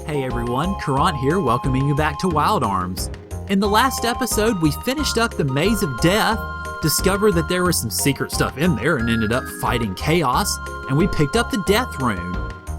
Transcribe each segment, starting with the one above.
Hey everyone, Caront here, welcoming you back to Wild Arms. In the last episode, we finished up the Maze of Death, discovered that there was some secret stuff in there and ended up fighting chaos, and we picked up the Death Rune.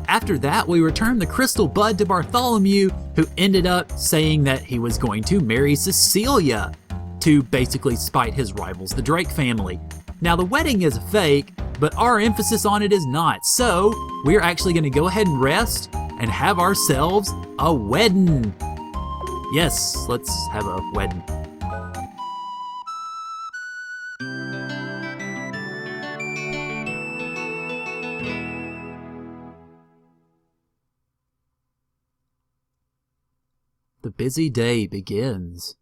After that, we returned the Crystal Bud to Bartholomew, who ended up saying that he was going to marry Cecilia to basically spite his rivals, the Drake family. Now, the wedding is a fake, but our emphasis on it is not, so we're actually going to go ahead and rest and have ourselves a wedding. Yes, let's have a wedding. The busy day begins.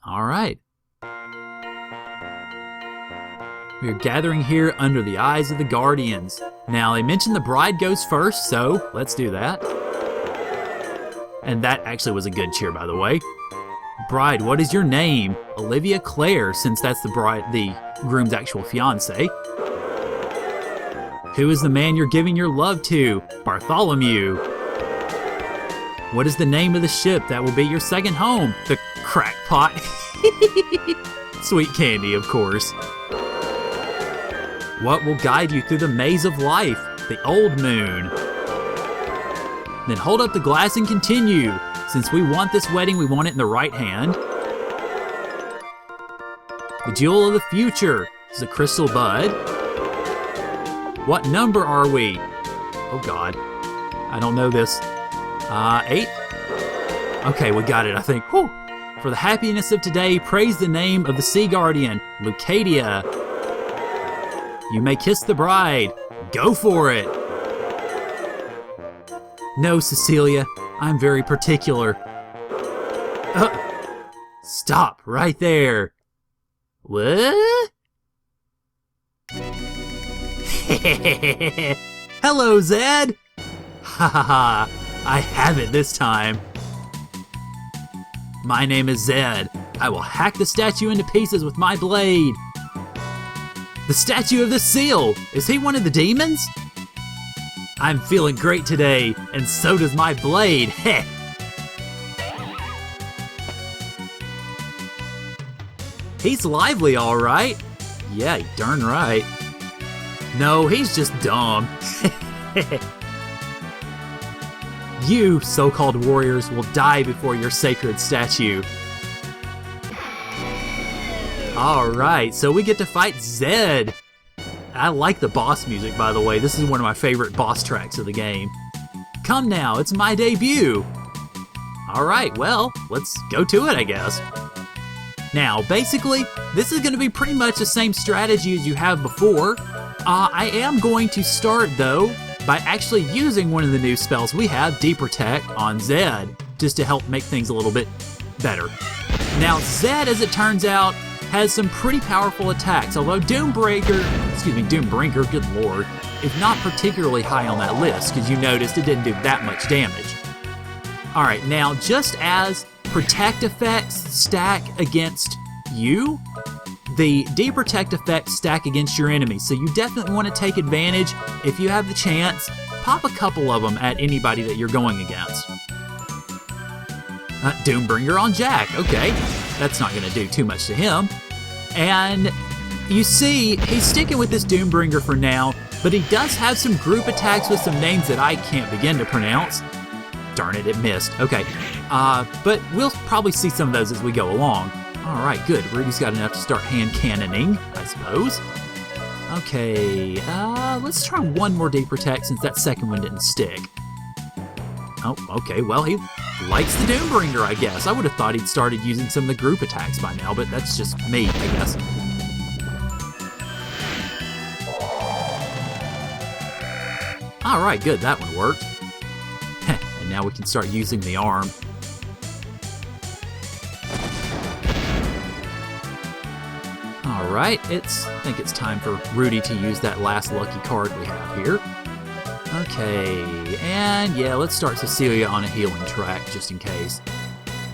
All right. We are gathering here under the eyes of the guardians. Now, they mentioned the bride goes first, so let's do that. And that actually was a good cheer, by the way. Bride, what is your name? Olivia Claire, since that's the groom's actual fiance. Who is the man you're giving your love to? Bartholomew. What is the name of the ship that will be your second home? The Crackpot. Sweet candy, of course. What will guide you through the maze of life? The old moon. Then hold up the glass and continue. Since we want this wedding, we want it in the right hand. The jewel of the future is the Crystal Bud. What number are we? Oh God, I don't know this. 8? Okay, we got it, I think. Whew. For the happiness of today, praise the name of the Sea Guardian, Lucadia. You may kiss the bride. Go for it. No, Cecilia, I'm very particular. Stop right there. What? Hello, Zed. Ha ha ha, I have it this time. My name is Zed. I will hack the statue into pieces with my blade. The statue of the seal! Is he one of the demons? I'm feeling great today, and so does my blade. Heh! He's lively, all right. Yeah, darn right. No, he's just dumb. You, so-called warriors, will die before your sacred statue. Alright, so we get to fight Zed. I like the boss music, by the way. This is one of my favorite boss tracks of the game. Come now, it's my debut. Alright, well, let's go to it, I guess. Now, basically, this is going to be pretty much the same strategy as you have before. I am going to start, though, by actually using one of the new spells we have, Deep Protect, on Zed, just to help make things a little bit better. Now, Zed, as it turns out, has some pretty powerful attacks, although Doombreaker, good lord, is not particularly high on that list, because you noticed it didn't do that much damage. Alright, now just as Protect effects stack against you, the Deep Protect effects stack against your enemies, so you definitely want to take advantage. If you have the chance, pop a couple of them at anybody that you're going against. Doombringer on Jack, okay. That's not going to do too much to him. And you see, he's sticking with this Doombringer for now, but he does have some group attacks with some names that I can't begin to pronounce. Darn it, it missed. Okay, but we'll probably see some of those as we go along. All right, good. Rudy's got enough to start hand cannoning, I suppose. Okay, let's try one more Deep Protect since that second one didn't stick. Oh, okay, well, he likes the Doombringer, I guess. I would have thought he'd started using some of the group attacks by now, but that's just me, I guess. All right, good, that one worked. And now we can start using the arm. All right, I think it's time for Rudy to use that last lucky card we have here. Okay, and yeah, let's start Cecilia on a healing track, just in case.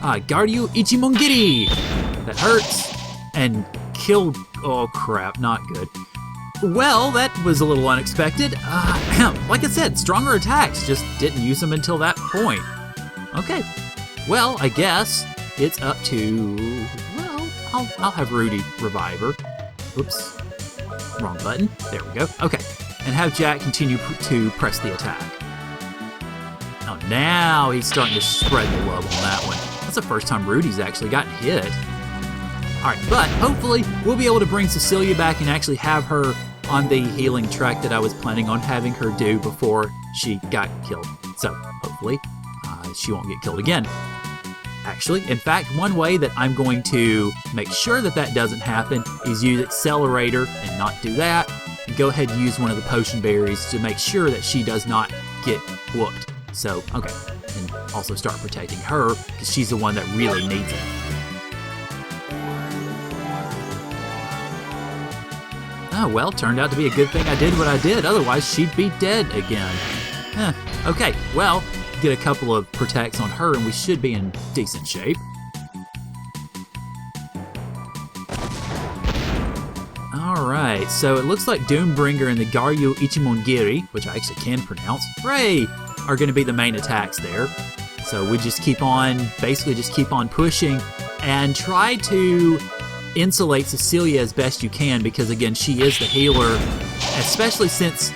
Garyu Ichimongiri! That hurts. And killed, oh crap, not good. Well, that was a little unexpected. Like I said, stronger attacks, just didn't use them until that point. Okay, well, I guess it's up to, well, I'll have Rudy revive her. Oops, wrong button. There we go. Okay, and have Jack continue to press the attack. Oh, now he's starting to spread the love on that one. That's the first time Rudy's actually gotten hit. All right, but hopefully we'll be able to bring Cecilia back and actually have her on the healing track that I was planning on having her do before she got killed. So hopefully she won't get killed again. Actually, in fact, one way that I'm going to make sure that that doesn't happen is use Accelerator and not do that. And go ahead and use one of the potion berries to make sure that she does not get whooped. So, okay, and also start protecting her because she's the one that really needs it. Oh, well, turned out to be a good thing I did what I did, otherwise she'd be dead again. Okay, well, get a couple of protects on her and we should be in decent shape. Alright, so it looks like Doombringer and the Garyu Ichimongiri, which I actually can pronounce, hooray, are going to be the main attacks there. So we just keep on, basically just keep on pushing and try to insulate Cecilia as best you can because, again, she is the healer, especially since,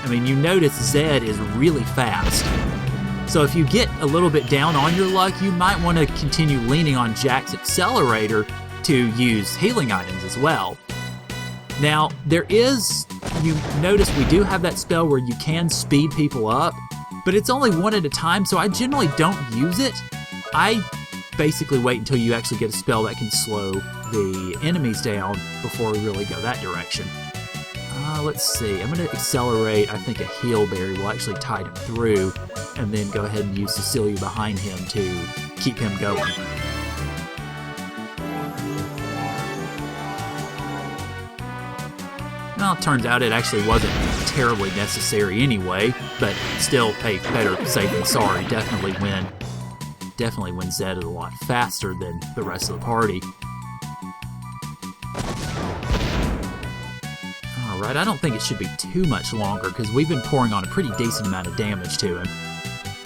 I mean, you notice Zed is really fast. So if you get a little bit down on your luck, you might want to continue leaning on Jack's Accelerator to use healing items as well. Now, there is, you notice we do have that spell where you can speed people up, but it's only one at a time, so I generally don't use it. I basically wait until you actually get a spell that can slow the enemies down before we really go that direction. Let's see, I'm going to accelerate, I think a heal berry will actually tide him through, and then go ahead and use Cecilia behind him to keep him going. Well, it turns out it actually wasn't terribly necessary anyway, but still, hey, better safe than sorry. Definitely when Zed is a lot faster than the rest of the party. Alright, I don't think it should be too much longer because we've been pouring on a pretty decent amount of damage to him.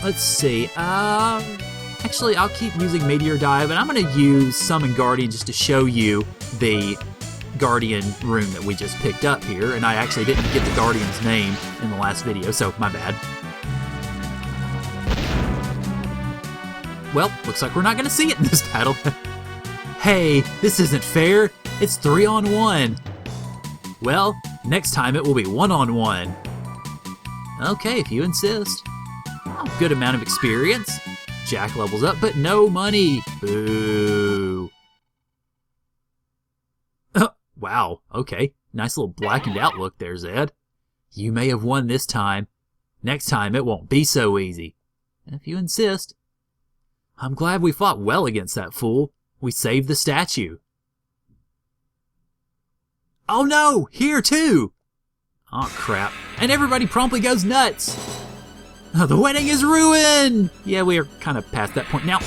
Let's see, actually I'll keep using Meteor Dive, and I'm going to use Summon Guardian just to show you the Guardian rune that we just picked up here, and I actually didn't get the Guardian's name in the last video, so my bad. Well, looks like we're not going to see it in this battle. Hey, this isn't fair. It's 3-on-1. Well, next time it will be 1-on-1. Okay, if you insist. Oh, good amount of experience. Jack levels up, but no money. Boo. Wow, okay. Nice little blackened out look there, Zed. You may have won this time. Next time it won't be so easy. If you insist. I'm glad we fought well against that fool. We saved the statue. Oh no! Here too! Oh crap. And everybody promptly goes nuts! Oh, the wedding is ruined! Yeah, we are kind of past that point. Now,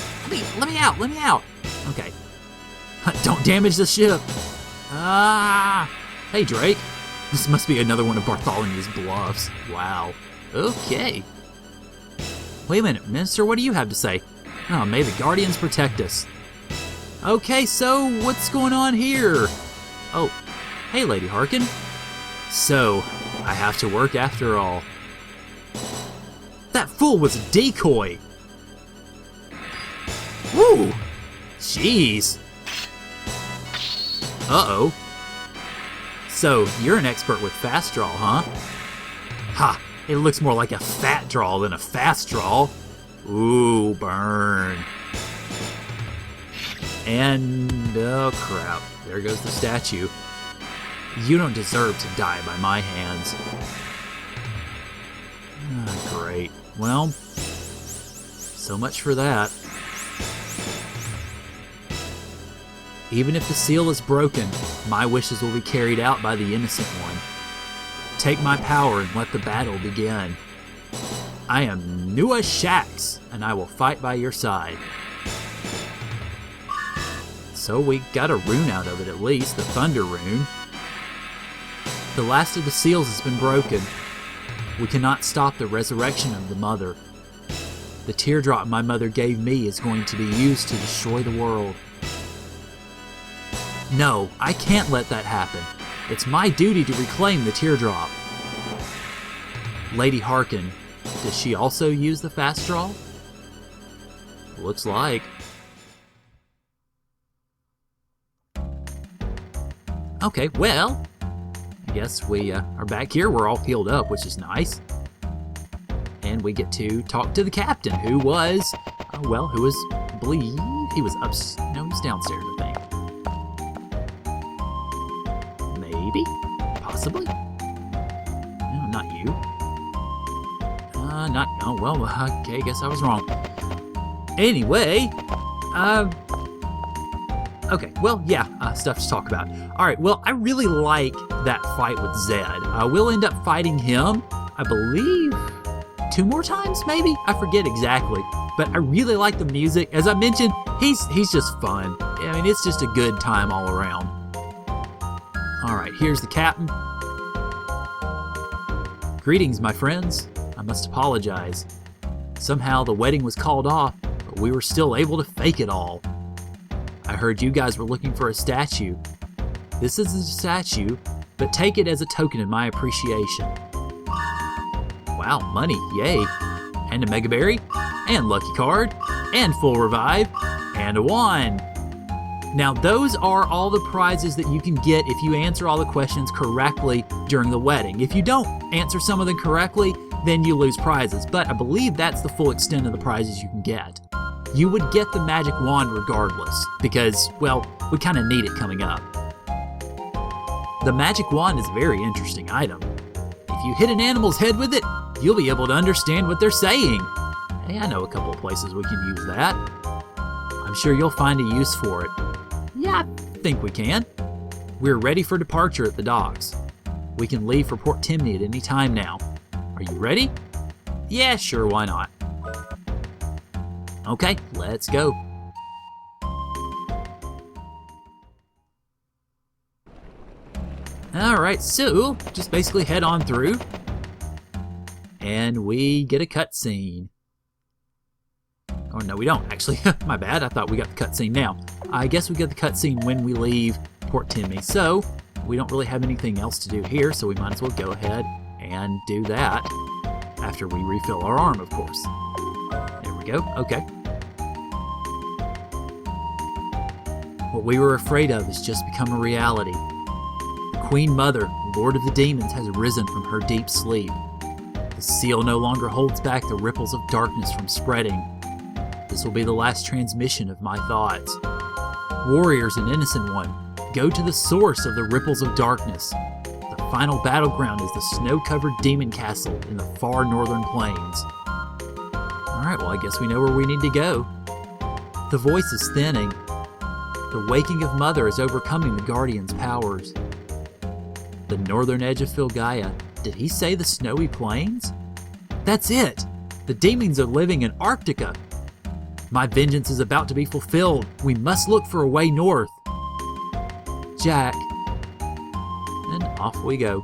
let me out! Okay. Don't damage the ship! Ah! Hey, Drake. This must be another one of Bartholomew's bluffs. Wow. Okay. Wait a minute, Minister, what do you have to say? Oh, may the Guardians protect us. Okay, so what's going on here? Oh, hey, Lady Harkin. So, I have to work after all. That fool was a decoy. Woo! Jeez. Uh-oh. So, you're an expert with fast draw, huh? Ha! It looks more like a fat draw than a fast draw. Ooh, burn. And, oh crap, there goes the statue. You don't deserve to die by my hands. Ah, great. Well, so much for that. Even if the seal is broken, my wishes will be carried out by the innocent one. Take my power and let the battle begin. I am Nua Shax, and I will fight by your side. So we got a rune out of it at least, the Thunder rune. The last of the seals has been broken. We cannot stop the resurrection of the mother. The teardrop my mother gave me is going to be used to destroy the world. No, I can't let that happen. It's my duty to reclaim the teardrop. Lady Harkin, does she also use the fast draw? Looks like. Okay, well, I guess we are back here. We're all healed up, which is nice. And we get to talk to the captain, who was, I believe, he was no, he's downstairs, I think. Maybe? Possibly? No, not you. Okay, I guess I was wrong. Anyway, okay, well, yeah, stuff to talk about. All right, well, I really like that fight with Zed. We'll end up fighting him, I believe, 2 more times, maybe? I forget exactly. But I really like the music. As I mentioned, he's just fun. I mean, it's just a good time all around. All right, here's the captain. Greetings, my friends. I must apologize. Somehow the wedding was called off, but we were still able to fake it all. I heard you guys were looking for a statue. This is a statue, but take it as a token of my appreciation. Wow, money, yay. And a Mega Berry, and Lucky Card, and Full Revive, and a wand. Now, those are all the prizes that you can get if you answer all the questions correctly during the wedding. If you don't answer some of them correctly, then you lose prizes. But I believe that's the full extent of the prizes you can get. You would get the magic wand regardless, because, well, we kind of need it coming up. The magic wand is a very interesting item. If you hit an animal's head with it, you'll be able to understand what they're saying. Hey, I know a couple of places we can use that. I'm sure you'll find a use for it. Yeah, I think we can. We're ready for departure at the docks. We can leave for Port Timney at any time now. Are you ready? Yeah, sure, why not? Okay, let's go. Alright, so just basically head on through. And we get a cutscene. Oh, no, we don't, actually. My bad, I thought we got the cutscene now. I guess we get the cutscene when we leave Port Timney. So, we don't really have anything else to do here, so we might as well go ahead and do that. After we refill our arm, of course. There we go, okay. What we were afraid of has just become a reality. The Queen Mother, Lord of the Demons, has risen from her deep sleep. The seal no longer holds back the ripples of darkness from spreading. This will be the last transmission of my thoughts. Warriors and Innocent One, go to the source of the ripples of darkness. The final battleground is the snow-covered demon castle in the far northern plains. Alright, well, I guess we know where we need to go. The voice is thinning. The waking of Mother is overcoming the Guardian's powers. The northern edge of Filgaia. Did he say the snowy plains? That's it! The demons are living in Arctica. My vengeance is about to be fulfilled. We must look for a way north. Jack. And off we go.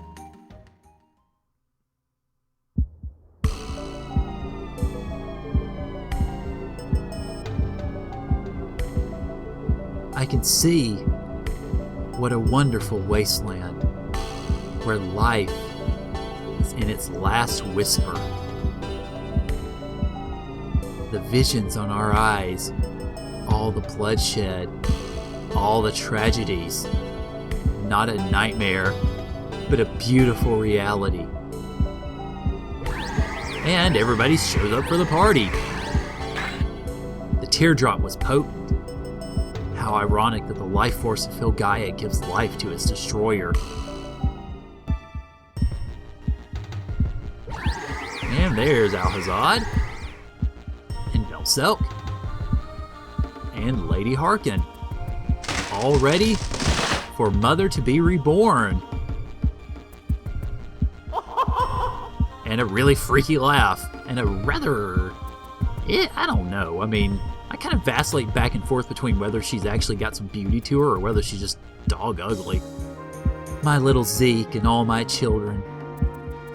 I can see what a wonderful wasteland where life is in its last whisper. The visions on our eyes, all the bloodshed, all the tragedies. Not a nightmare, but a beautiful reality. And everybody shows up for the party. The teardrop was potent. How ironic that the life force of Filgaia gives life to its destroyer. And there's Alhazad. And Belselk. And Lady Harkin. All ready for Mother to be reborn. And a really freaky laugh. And a rather... I don't know. I mean, I kind of vacillate back and forth between whether she's actually got some beauty to her or whether she's just dog ugly. My little Zeke and all my children,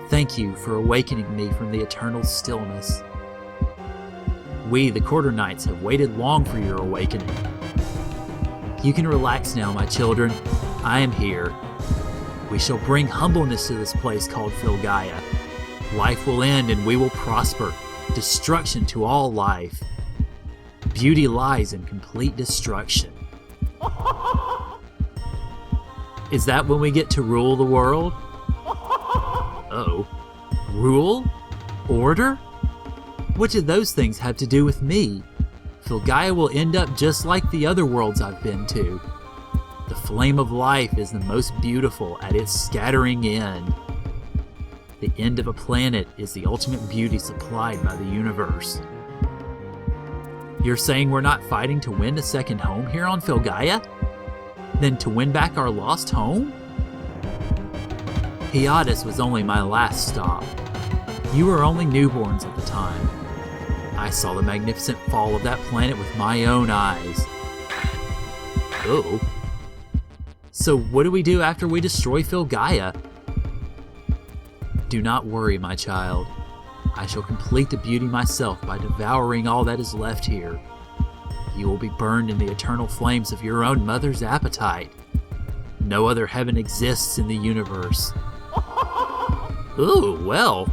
thank you for awakening me from the eternal stillness. We, the Quarter Knights, have waited long for your awakening. You can relax now, my children. I am here. We shall bring humbleness to this place called Filgaia. Life will end and we will prosper. Destruction to all life. Beauty lies in complete destruction. Is that when we get to rule the world? Oh. Rule? Order? What do those things have to do with me? Filgaia will end up just like the other worlds I've been to. The flame of life is the most beautiful at its scattering end. The end of a planet is the ultimate beauty supplied by the universe. You're saying we're not fighting to win a second home here on Filgaia? Then to win back our lost home? Hiatus was only my last stop. You were only newborns at the time. I saw the magnificent fall of that planet with my own eyes. Oh. So what do we do after we destroy Filgaia? Do not worry, my child. I shall complete the beauty myself by devouring all that is left here. You will be burned in the eternal flames of your own mother's appetite. No other heaven exists in the universe. Ooh, well.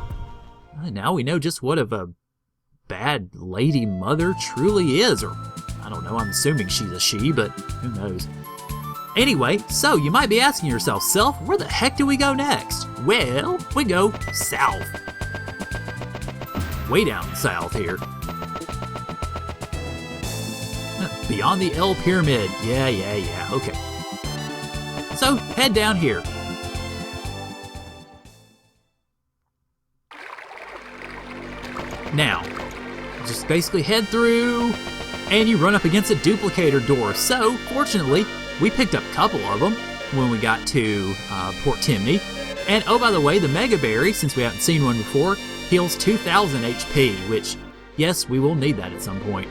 Now we know just what of a bad lady mother truly is, or I don't know, I'm assuming she's a she, but who knows. Anyway, so you might be asking yourself, Self, where the heck do we go next? Well, we go south. Way down south here. Beyond the L Pyramid. Yeah, okay. So, head down here. Now, just basically head through, and you run up against a duplicator door. So, fortunately, we picked up a couple of them when we got to Port Timney. And oh, by the way, the Mega Berry, since we haven't seen one before, heals 2,000 HP, which, yes, we will need that at some point.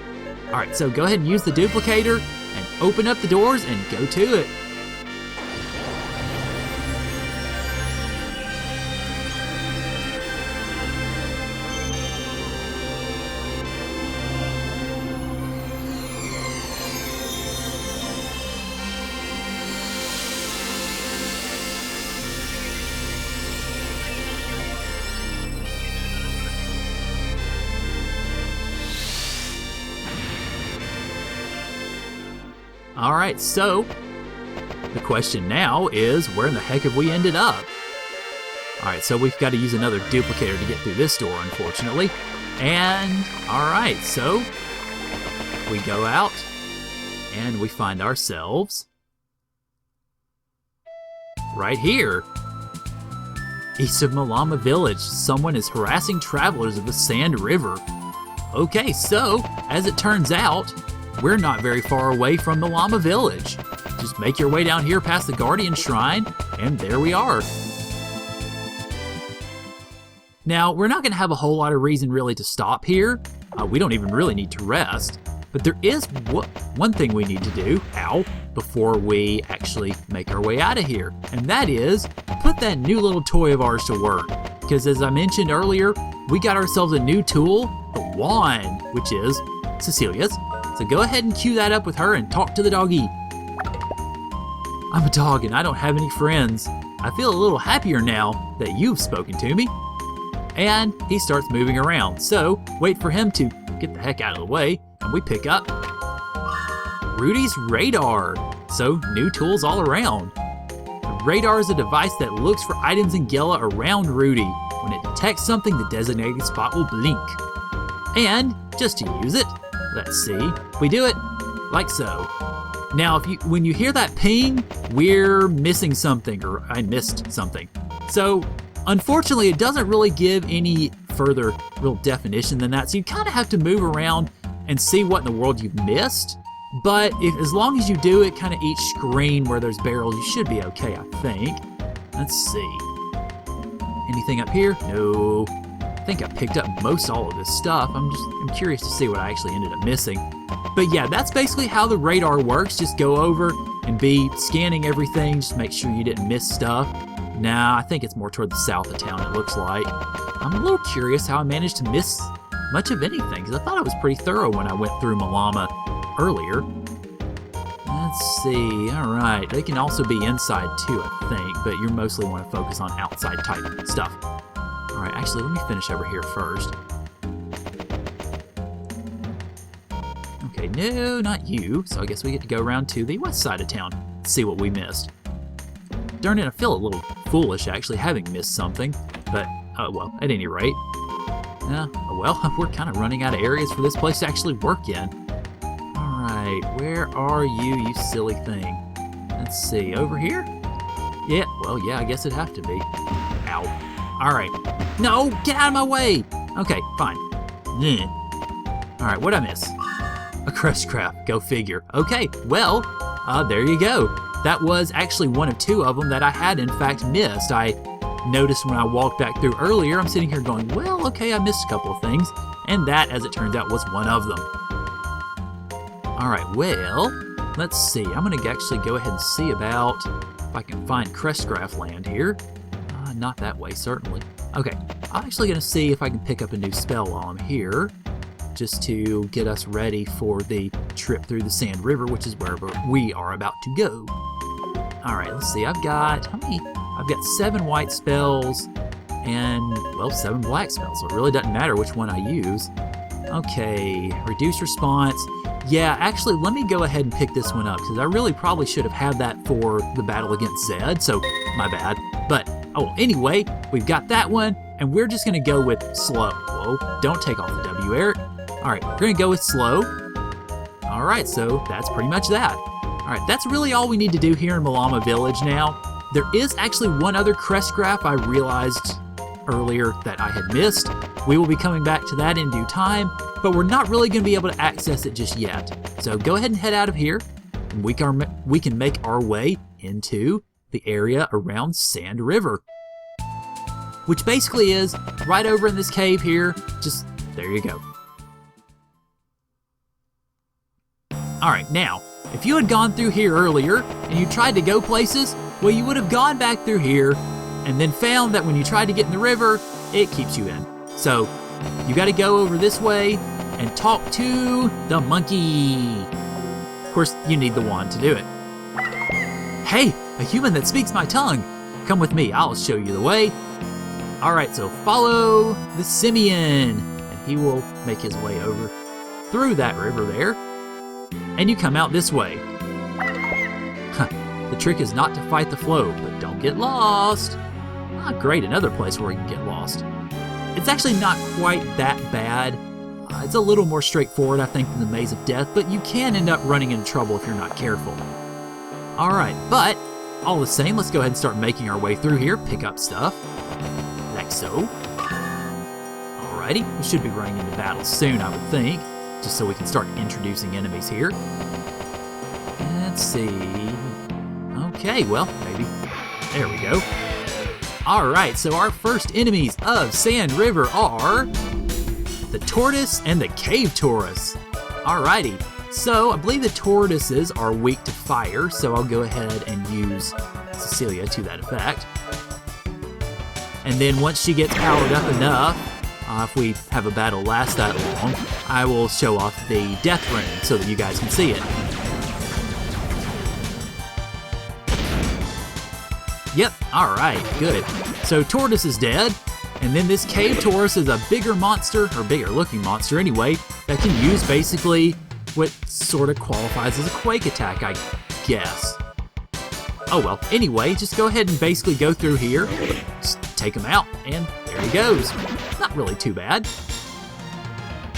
Alright, so go ahead and use the duplicator and open up the doors and go to it. Alright, so the question now is, where in the heck have we ended up? Alright, so we've got to use another duplicator to get through this door, unfortunately. And, alright, so we go out and we find ourselves right here. East of Malama Village, someone is harassing travelers of the Sand River. Okay, so, as it turns out, we're not very far away from the Llama Village. Just make your way down here past the Guardian Shrine, and there we are. Now, we're not going to have a whole lot of reason really to stop here. We don't even really need to rest. But there is one thing we need to do, before we actually make our way out of here. And that is, put that new little toy of ours to work. Because as I mentioned earlier, we got ourselves a new tool, the wand, which is Cecilia's. So go ahead and cue that up with her and talk to the doggy. I'm a dog and I don't have any friends. I feel a little happier now that you've spoken to me. And he starts moving around. So wait for him to get the heck out of the way and we pick up Rudy's radar. So new tools all around. The radar is a device that looks for items in Gela around Rudy. When it detects something, the designated spot will blink. And just to use it, let's see, we do it like so. Now, when you hear that ping, we're missing something, or I missed something. So, unfortunately, it doesn't really give any further real definition than that. So you kind of have to move around and see what in the world you've missed. But as long as you do it kind of each screen where there's barrels, you should be okay, I think. Let's see. Anything up here? No. I think I picked up most all of this stuff. I'm curious to see what I actually ended up missing. But yeah, that's basically how the radar works. Just go over and be scanning everything, just make sure you didn't miss stuff. Nah, I think it's more toward the south of town, it looks like. I'm a little curious how I managed to miss much of anything, because I thought it was pretty thorough when I went through Malama earlier. Let's see, all right, they can also be inside too, I think, but you mostly want to focus on outside type stuff. All right, actually, let me finish over here first. Okay, no, not you, so I guess we get to go around to the west side of town, see what we missed. Darn it, I feel a little foolish actually having missed something, but oh well, at any rate. Oh well, we're kind of running out of areas for this place to actually work in. Alright, where are you, you silly thing? Let's see, over here? Yeah, well, yeah, I guess it'd have to be. Ow. Alright. No, get out of my way! Okay, fine. Alright, what'd I miss? A crust craft, go figure. Okay, well, there you go. That was actually one of two of them that I had in fact missed. I noticed when I walked back through earlier, I'm sitting here going, well, okay, I missed a couple of things, and that, as it turns out, was one of them. Alright, well, let's see. I'm going to actually go ahead and see about if I can find Crestgraph land here. Not that way, certainly. Okay, I'm actually going to see if I can pick up a new spell while I'm here, just to get us ready for the trip through the Sand River, which is where we are about to go. Alright, let's see. I've got, how many? I've got 7 white spells and, well, 7 black spells, so it really doesn't matter which one I use. Okay, reduce response. Yeah, actually, let me go ahead and pick this one up, because I really probably should have had that for the battle against Zed, so my bad. But, oh, anyway, we've got that one, and we're just going to go with slow. Whoa, don't take off the W, Eric. Alright, we're going to go with slow. Alright, so that's pretty much that. Alright, that's really all we need to do here in Malama Village now. There is actually one other crest graph I realized earlier that I had missed. We will be coming back to that in due time, but we're not really going to be able to access it just yet. So go ahead and head out of here, and we can make our way into the area around Sand River, which basically is right over in this cave here. Just, there you go. Alright, now, if you had gone through here earlier and you tried to go places, well, you would have gone back through here and then found that when you tried to get in the river, it keeps you in. So, you gotta go over this way and talk to the monkey. Of course, you need the wand to do it. Hey, a human that speaks my tongue. Come with me, I'll show you the way. Alright, so follow the Simeon, and he will make his way over through that river there. And you come out this way. The trick is not to fight the flow, but don't get lost. Ah, great, another place where you can get lost. It's actually not quite that bad. It's a little more straightforward, I think, than the Maze of Death, but you can end up running into trouble if you're not careful. Alright, but all the same, let's go ahead and start making our way through here, pick up stuff. Like so. Alrighty, we should be running into battle soon, I would think, just so we can start introducing enemies here. Let's see. Okay, well, maybe. There we go. Alright, so our first enemies of Sand River are the tortoise and the cave Taurus. Alrighty, so I believe the tortoises are weak to fire, so I'll go ahead and use Cecilia to that effect. And then once she gets powered up enough, if we have a battle last that long, I will show off the death rune so that you guys can see it. Yep, alright, good. So Tortoise is dead, and then this cave Taurus is a bigger monster, or bigger looking monster anyway, that can use basically what sort of qualifies as a quake attack, I guess. Oh well, anyway, just go ahead and basically go through here, just take him out, and there he goes. Not really too bad.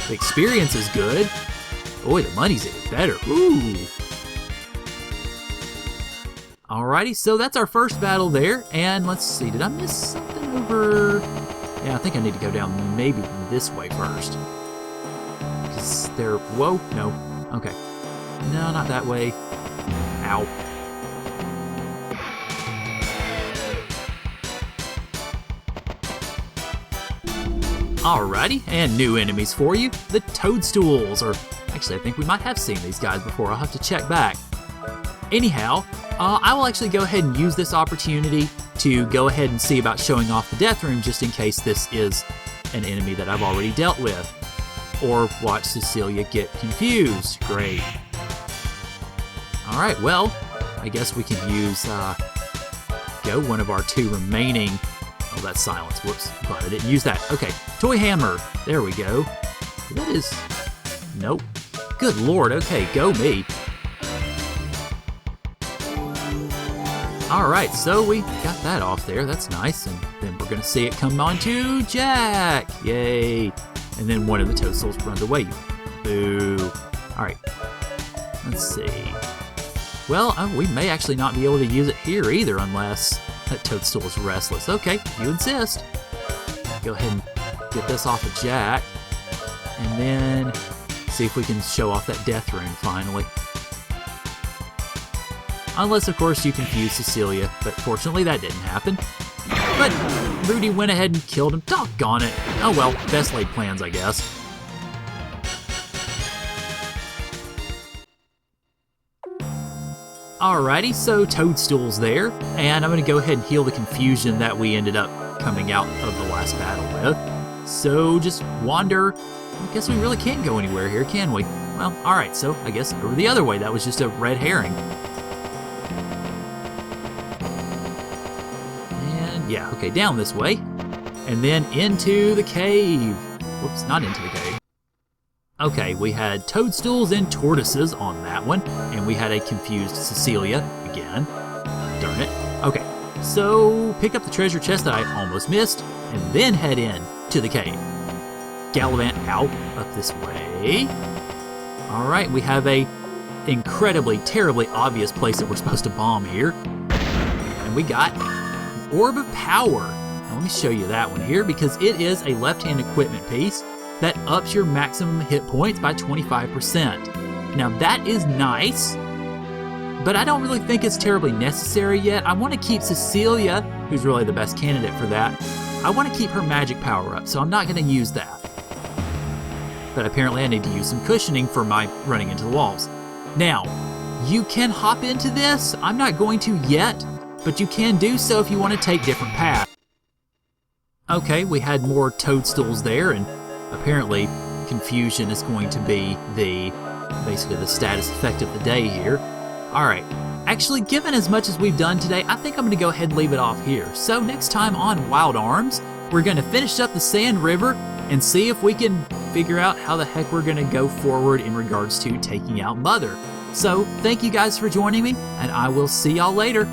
The experience is good. Boy, the money's even better. Ooh. Alrighty, so that's our first battle there, and let's see, did I miss something over? Yeah, I think I need to go down maybe this way first. Is there, whoa, no, okay. No, not that way. Ow. Alrighty, and new enemies for you, the toadstools, or actually I think we might have seen these guys before, I'll have to check back. Anyhow, I will actually go ahead and use this opportunity to go ahead and see about showing off the death room just in case this is an enemy that I've already dealt with. Or watch Cecilia get confused. Great. Alright, well, I guess we can use, one of our 2 remaining... Oh, that's silence. Whoops. Glad I didn't use that. Okay, toy hammer. There we go. That is... Nope. Good lord. Okay, go me. Alright, so we got that off there. That's nice. And then we're going to see it come on to Jack. Yay. And then one of the toadstools runs away. Boo. Alright. Let's see. Well, we may actually not be able to use it here either unless that toadstool is restless. Okay, you insist. Go ahead and get this off of Jack. And then see if we can show off that death rune finally. Unless, of course, you confuse Cecilia, but fortunately that didn't happen. But Rudy went ahead and killed him. Doggone it. Oh well, best laid plans, I guess. Alrighty, so Toadstool's there, and I'm going to go ahead and heal the confusion that we ended up coming out of the last battle with. So just wander. I guess we really can't go anywhere here, can we? Well, alright, so I guess over the other way. That was just a red herring. And yeah, okay, down this way. And then into the cave. Whoops, not into the cave. Okay, we had toadstools and tortoises on that one, and we had a confused Cecilia again. Darn it. Okay, so pick up the treasure chest that I almost missed, and then head in to the cave. Gallivant out up this way. Alright, we have a incredibly, terribly obvious place that we're supposed to bomb here. And we got an Orb of Power. Now let me show you that one here, because it is a left-hand equipment piece that ups your maximum hit points by 25%. Now that is nice, but I don't really think it's terribly necessary yet. I want to keep Cecilia, who's really the best candidate for that, I want to keep her magic power up, so I'm not going to use that. But apparently I need to use some cushioning for my running into the walls. Now, you can hop into this. I'm not going to yet, but you can do so if you want to take different paths. Okay, we had more toadstools there, and apparently confusion is going to be basically the status effect of the day here. Alright, actually given as much as we've done today, I think I'm going to go ahead and leave it off here. So next time on Wild Arms, we're going to finish up the Sand River and see if we can figure out how the heck we're going to go forward in regards to taking out Mother. So thank you guys for joining me, and I will see y'all later.